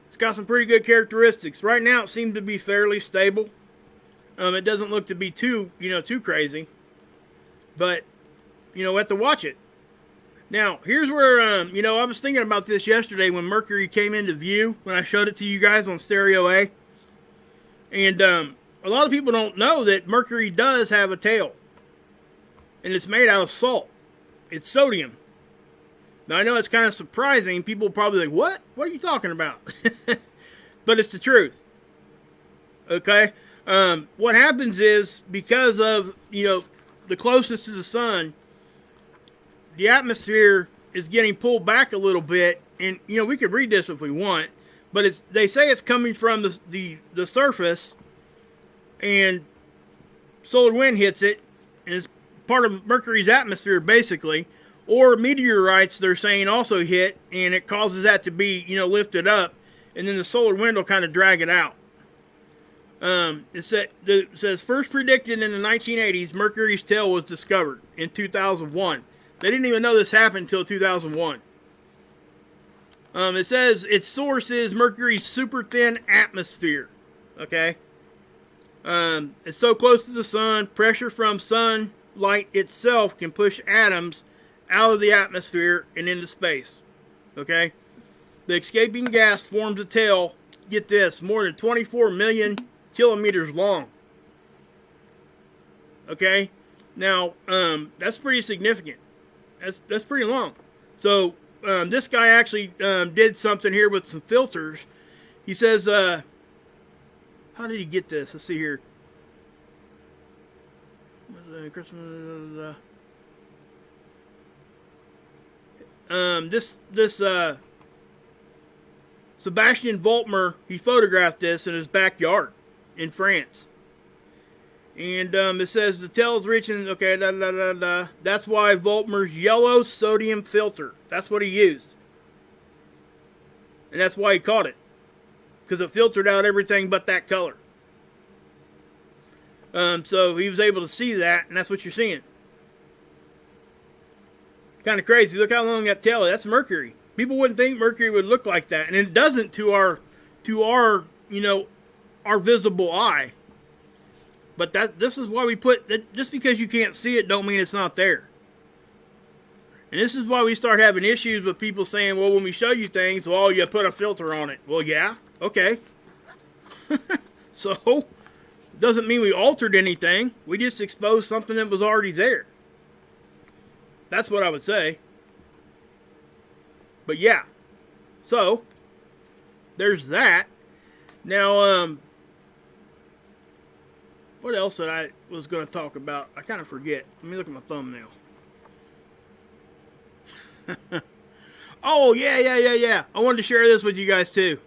it's got some pretty good characteristics. Right now, it seems to be fairly stable. It doesn't look to be too crazy. But, we have to watch it. Now, here's where, I was thinking about this yesterday when Mercury came into view, when I showed it to you guys on Stereo A. And, a lot of people don't know that Mercury does have a tail. And it's made out of salt. It's sodium. Now, I know it's kind of surprising. People are probably like, what? What are you talking about? But it's the truth. Okay? What happens is, because of, the closeness to the sun, the atmosphere is getting pulled back a little bit. And, we could read this if we want. But they say it's coming from the surface. And solar wind hits it. And it's part of Mercury's atmosphere, basically. Or meteorites, they're saying, also hit, and it causes that to be, lifted up, and then the solar wind will kind of drag it out. It says, first predicted in the 1980s, Mercury's tail was discovered in 2001. They didn't even know this happened until 2001. It says its source is Mercury's super thin atmosphere. Okay? It's so close to the sun, pressure from sunlight itself can push atoms out of the atmosphere and into space. Okay? The escaping gas forms a tail, get this, more than 24 million kilometers long. Okay? Now, that's pretty significant. That's pretty long. So, this guy actually did something here with some filters. He says, how did he get this? Let's see here. Christmas... This Sebastian Voltmer, he photographed this in his backyard in France. And it says the tail is reaching, okay, that's why Voltmer's yellow sodium filter, that's what he used. And that's why he caught it. Because it filtered out everything but that color. So he was able to see that, and that's what you're seeing. Kind of crazy. Look how long that tail is. That's Mercury. People wouldn't think Mercury would look like that, and it doesn't to our our visible eye. But this is why we put that. Just because you can't see it, don't mean it's not there. And this is why we start having issues with people saying, "Well, when we show you things, well, you put a filter on it." Well, yeah, okay. So it doesn't mean we altered anything. We just exposed something that was already there. That's what I would say. But yeah. So, there's that. Now, what else that I was going to talk about? I kind of forget. Let me look at my thumbnail. Oh, yeah. I wanted to share this with you guys too.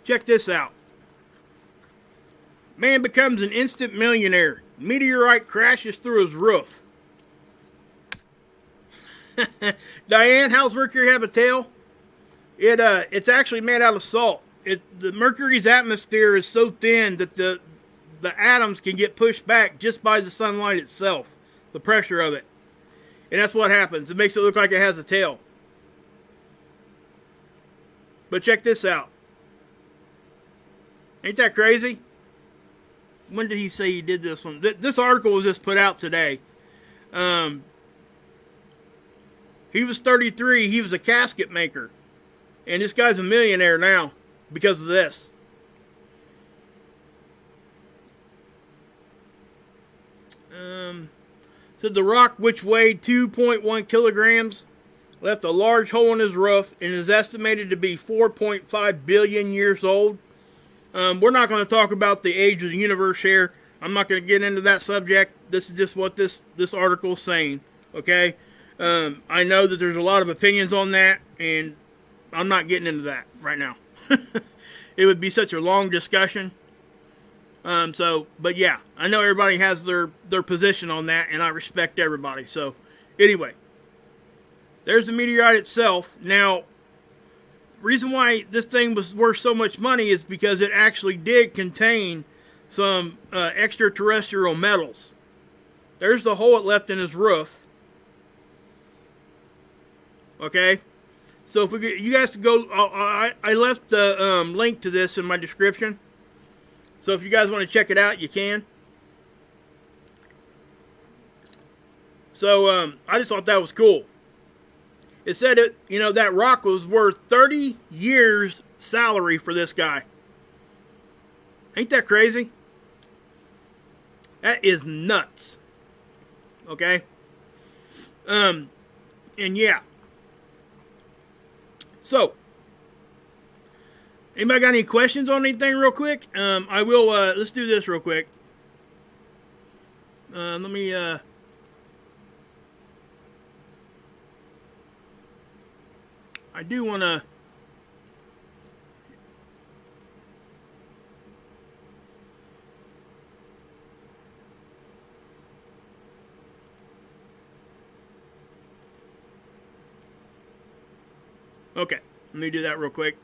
Check this out. Man becomes an instant millionaire. Meteorite crashes through his roof. Diane, how's Mercury have a tail? It's actually made out of salt. the Mercury's atmosphere is so thin that the atoms can get pushed back just by the sunlight itself, the pressure of it. And that's what happens. It makes it look like it has a tail. But check this out. Ain't that crazy? When did he say he did this one? This article was just put out today. He was 33. He was a casket maker. And this guy's a millionaire now because of this. Said the rock, which weighed 2.1 kilograms, left a large hole in his roof and is estimated to be 4.5 billion years old. We're not going to talk about the age of the universe here. I'm not going to get into that subject. This is just what this article is saying. Okay? I know that there's a lot of opinions on that, and I'm not getting into that right now. It would be such a long discussion. But yeah, I know everybody has their position on that, and I respect everybody. So, anyway, there's the meteorite itself. Now, reason why this thing was worth so much money is because it actually did contain some extraterrestrial metals. There's the hole it left in his roof. Okay, so if you guys could go, I left the link to this in my description. So if you guys want to check it out, you can. So I just thought that was cool. It said that rock was worth 30 years' salary for this guy. Ain't that crazy? That is nuts. Okay? And yeah. So, anybody got any questions on anything real quick? I will, let's do this real quick. Let me, I do want to, okay, let me do that real quick.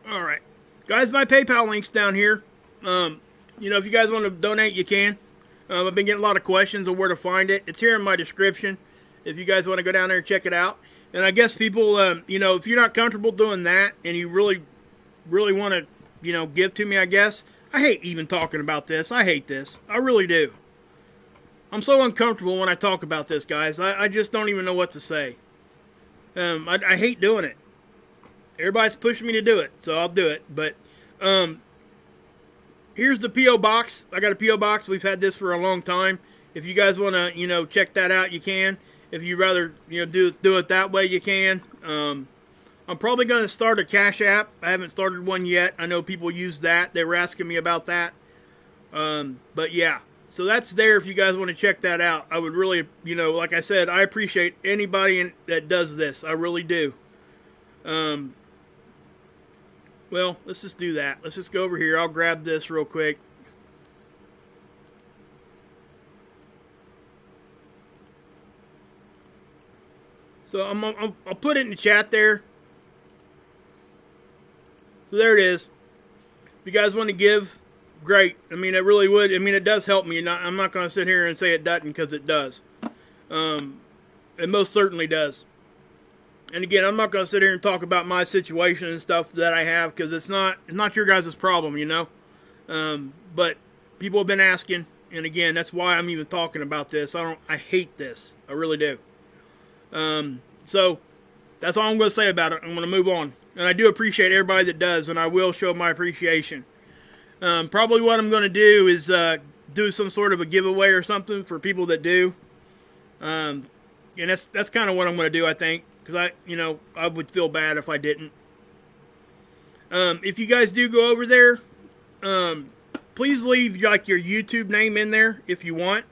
All right, guys, my PayPal link's down here. If you guys want to donate, you can. I've been getting a lot of questions on where to find it. It's here in my description if you guys want to go down there and check it out. And I guess people, if you're not comfortable doing that and you really, really want to, give to me, I guess. I hate even talking about this. I hate this. I really do. I'm so uncomfortable when I talk about this, guys. I just don't even know what to say. I hate doing it. Everybody's pushing me to do it, so I'll do it. But here's the P.O. Box. I got a P.O. Box. We've had this for a long time. If you guys want to, check that out, you can. If you'd rather, do it that way, you can. I'm probably going to start a Cash App. I haven't started one yet. I know people use that. They were asking me about that. But yeah. So that's there if you guys want to check that out. I would really, like I said, I appreciate anybody that does this. I really do. Well, let's just do that. Let's just go over here. I'll grab this real quick. So I'll put it in the chat there. So there it is. If you guys want to give, great. I mean, it really would. I mean, it does help me. I'm not going to sit here and say it doesn't, because it does. It most certainly does. And again, I'm not going to sit here and talk about my situation and stuff that I have, because it's not your guys' problem, But people have been asking, and again, that's why I'm even talking about this. I hate this. I really do. So that's all I'm going to say about it. I'm going to move on. And I do appreciate everybody that does, and I will show my appreciation. Probably what I'm going to do is do some sort of a giveaway or something for people that do. And that's kind of what I'm going to do, I think. Because I would feel bad if I didn't. If you guys do go over there, please leave your YouTube name in there if you want.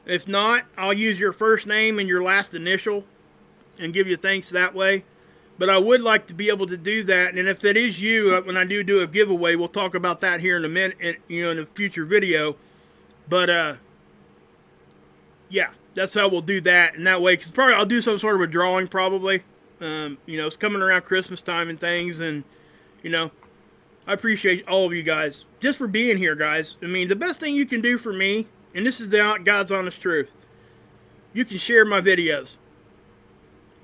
If not, I'll use your first name and your last initial and give you thanks that way. But I would like to be able to do that. And if it is you, when I do a giveaway, we'll talk about that here in a minute, in a future video. But, yeah. that's how we'll do that. And that way, because probably I'll do some sort of a drawing probably. You know, it's coming around Christmas time and things. And, you know, I appreciate all of you guys just for being here, guys. I mean, the best thing you can do for me, and this is the God's honest truth, you can share my videos.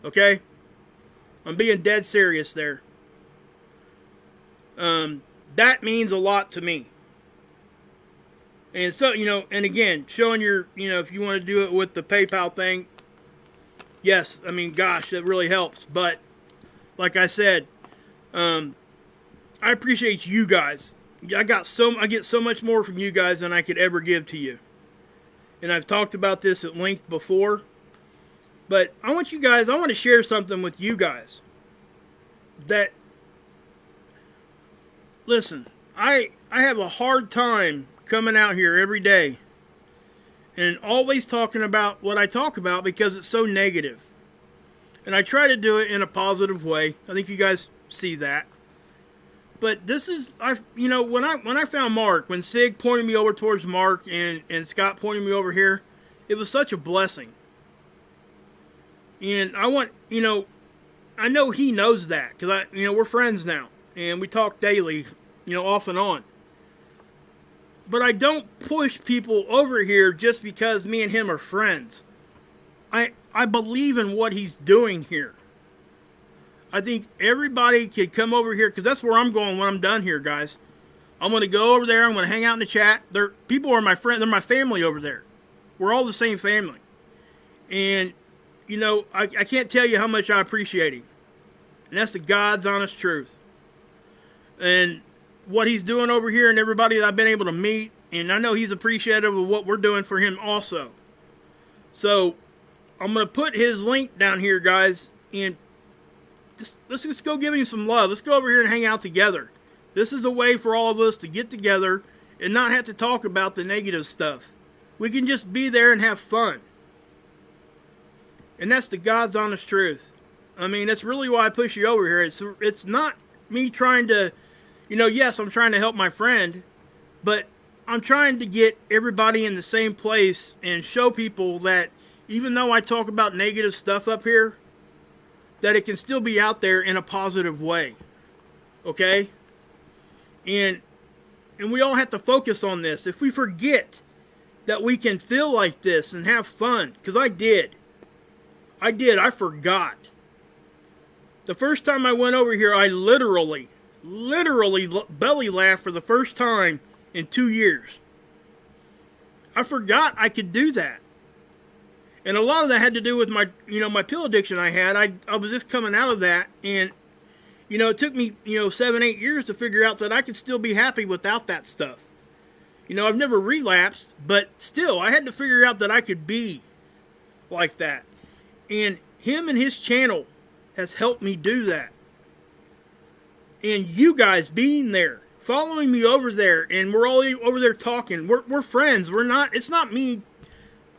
Okay? I'm being dead serious there. That means a lot to me. And so, you know, and again, showing your, you know, if you want to do it with the PayPal thing, yes, I mean, gosh, that really helps. But, like I said, I appreciate you guys. I get so much more from you guys than I could ever give to you. And I've talked about this at length before. But I want to share something with you guys. That, listen, I have a hard time coming out here every day and always talking about what I talk about because it's so negative. And I try to do it in a positive way. I think you guys see that. But this is, you know, when I found Mark, when Sig pointed me over towards Mark and Scott pointed me over here, it was such a blessing. And I want, you know, I know he knows that because you know, we're friends now and we talk daily, you know, off and on. But I don't push people over here just because me and him are friends. I believe in what he's doing here. I think everybody could come over here because that's where I'm going when I'm done here, guys. I'm going to go over there. I'm going to hang out in the chat. People are my friends. They're my family over there. We're all the same family. And, you know, I can't tell you how much I appreciate him. And that's the God's honest truth. And what he's doing over here and everybody that I've been able to meet. And I know he's appreciative of what we're doing for him also. So, I'm going to put his link down here, guys. And let's just go give him some love. Let's go over here and hang out together. This is a way for all of us to get together and not have to talk about the negative stuff. We can just be there and have fun. And that's the God's honest truth. I mean, that's really why I push you over here. It's not me trying to, you know, yes, I'm trying to help my friend, but I'm trying to get everybody in the same place and show people that even though I talk about negative stuff up here, that it can still be out there in a positive way. Okay? And we all have to focus on this. If we forget that we can feel like this and have fun, because I did. I forgot. The first time I went over here, I literally belly laughed for the first time in 2 years. I forgot I could do that. And a lot of that had to do with my, you know, my pill addiction I had. I was just coming out of that. And, you know, it took me, you know, 7-8 years to figure out that I could still be happy without that stuff. You know, I've never relapsed, but still, I had to figure out that I could be like that. And him and his channel has helped me do that. And you guys being there, following me over there, and we're all over there talking. We're friends. It's not me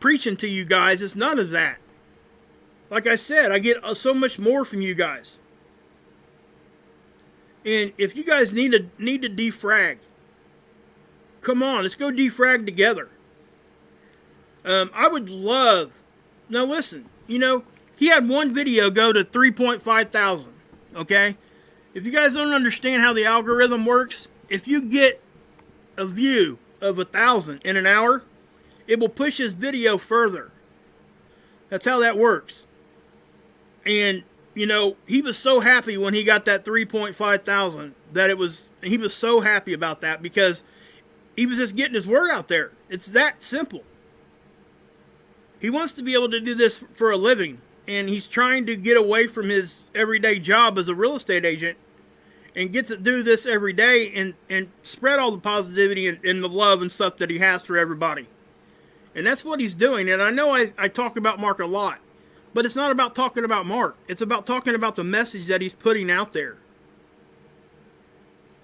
preaching to you guys. It's none of that. Like I said, I get so much more from you guys. And if you guys need to defrag, come on, let's go defrag together. I would love. Now listen, you know, he had one video go to 3.5 thousand. Okay, if you guys don't understand how the algorithm works, if you get a view of 1,000 in an hour, it will push his video further. That's how that works. And, you know, he was so happy when he got that 3.5 thousand that he was so happy about that because he was just getting his word out there. It's that simple. He wants to be able to do this for a living, and he's trying to get away from his everyday job as a real estate agent and get to do this every day and spread all the positivity and the love and stuff that he has for everybody. And that's what he's doing. And I know I talk about Mark a lot, but it's not about talking about Mark. It's about talking about the message that he's putting out there.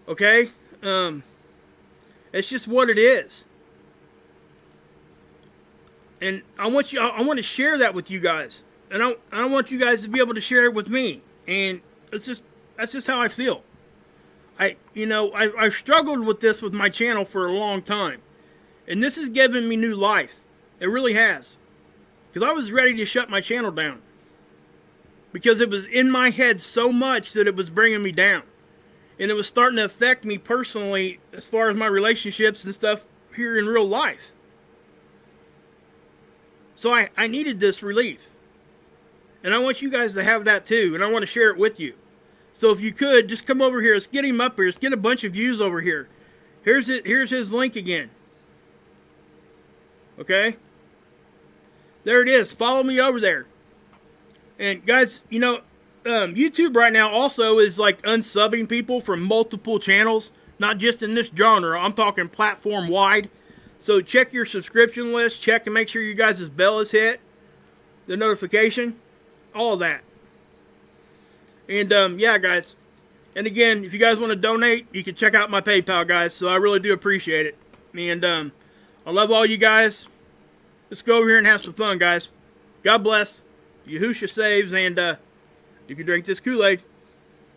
Okay? It's just what it is. And I want to share that with you guys. And I want you guys to be able to share it with me. And that's just how I feel. I've struggled with this with my channel for a long time. And this has given me new life. It really has. Because I was ready to shut my channel down. Because it was in my head so much that it was bringing me down. And it was starting to affect me personally as far as my relationships and stuff here in real life. So I needed this relief. And I want you guys to have that too. And I want to share it with you. So if you could, just come over here. Let's get him up here. Let's get a bunch of views over here. Here's his link again. Okay? There it is. Follow me over there. And guys, you know, YouTube right now also is like unsubbing people from multiple channels. Not just in this genre. I'm talking platform wide. So check your subscription list. Check and make sure you guys' bell is hit. The notification. All of that. And yeah, guys. And again, if you guys want to donate, you can check out my PayPal, guys. So I really do appreciate it. And I love all you guys. Let's go over here and have some fun, guys. God bless. Yahusha saves, and you can drink this Kool-Aid.